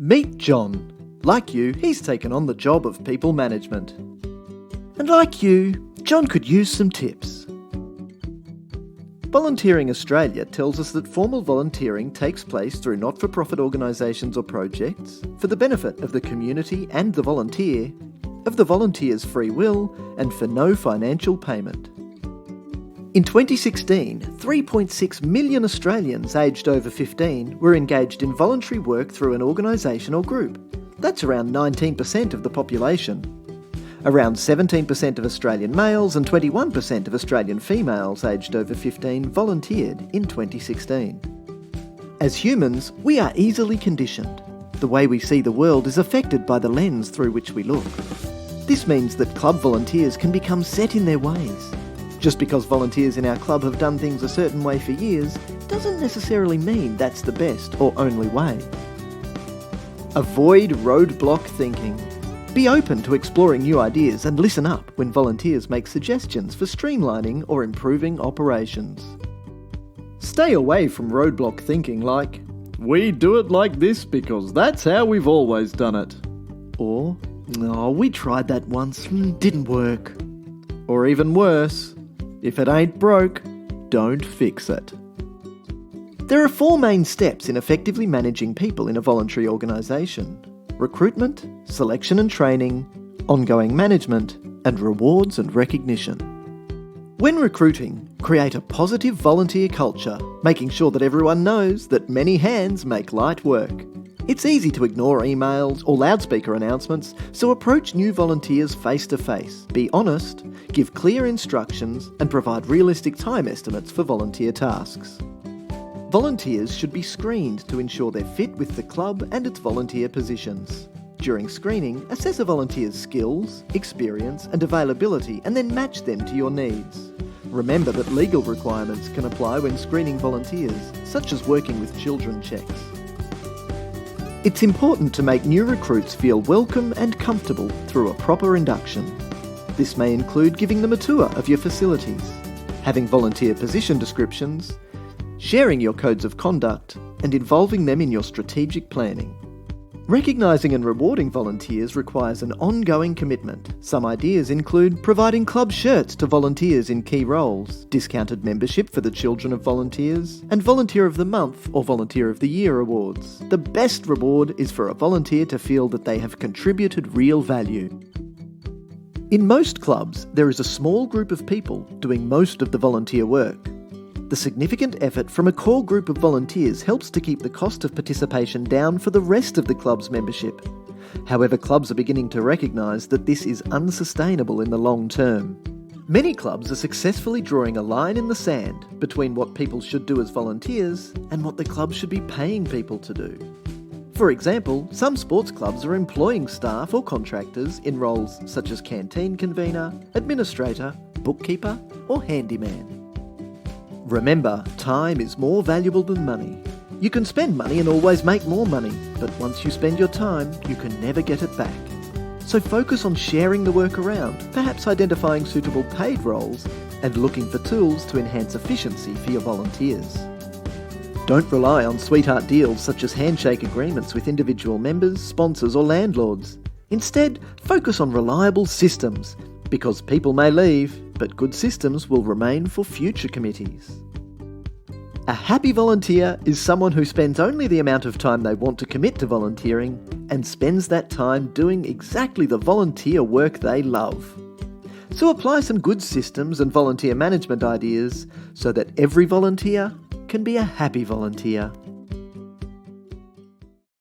Meet John. Like you, he's taken on the job of people management. And like you, John could use some tips. Volunteering Australia tells us that formal volunteering takes place through not-for-profit organisations or projects for the benefit of the community and the volunteer, of the volunteer's free will, and for no financial payment. In 2016, 3.6 million Australians aged over 15 were engaged in voluntary work through an organisation or group. That's around 19% of the population. Around 17% of Australian males and 21% of Australian females aged over 15 volunteered in 2016. As humans, we are easily conditioned. The way we see the world is affected by the lens through which we look. This means that club volunteers can become set in their ways. Just because volunteers in our club have done things a certain way for years doesn't necessarily mean that's the best or only way. Avoid roadblock thinking. Be open to exploring new ideas and listen up when volunteers make suggestions for streamlining or improving operations. Stay away from roadblock thinking like, "We do it like this because that's how we've always done it." Or, "Oh, we tried that once, didn't work." Or even worse, "If it ain't broke, don't fix it." There are 4 main steps in effectively managing people in a voluntary organisation: recruitment, selection and training, ongoing management, and rewards and recognition. When recruiting, create a positive volunteer culture, making sure that everyone knows that many hands make light work. It's easy to ignore emails or loudspeaker announcements, so approach new volunteers face to face. Be honest, give clear instructions, and provide realistic time estimates for volunteer tasks. Volunteers should be screened to ensure they're fit with the club and its volunteer positions. During screening, assess a volunteer's skills, experience, and availability, and then match them to your needs. Remember that legal requirements can apply when screening volunteers, such as working with children checks. It's important to make new recruits feel welcome and comfortable through a proper induction. This may include giving them a tour of your facilities, having volunteer position descriptions, sharing your codes of conduct, and involving them in your strategic planning. Recognising and rewarding volunteers requires an ongoing commitment. Some ideas include providing club shirts to volunteers in key roles, discounted membership for the children of volunteers, and Volunteer of the Month or Volunteer of the Year awards. The best reward is for a volunteer to feel that they have contributed real value. In most clubs, there is a small group of people doing most of the volunteer work. The significant effort from a core group of volunteers helps to keep the cost of participation down for the rest of the club's membership. However, clubs are beginning to recognise that this is unsustainable in the long term. Many clubs are successfully drawing a line in the sand between what people should do as volunteers and what the club should be paying people to do. For example, some sports clubs are employing staff or contractors in roles such as canteen convener, administrator, bookkeeper, or handyman. Remember, time is more valuable than money. You can spend money and always make more money, but once you spend your time, you can never get it back. So focus on sharing the work around, perhaps identifying suitable paid roles, and looking for tools to enhance efficiency for your volunteers. Don't rely on sweetheart deals such as handshake agreements with individual members, sponsors, or landlords. Instead, focus on reliable systems, because people may leave, but good systems will remain for future committees. A happy volunteer is someone who spends only the amount of time they want to commit to volunteering and spends that time doing exactly the volunteer work they love. So apply some good systems and volunteer management ideas so that every volunteer can be a happy volunteer.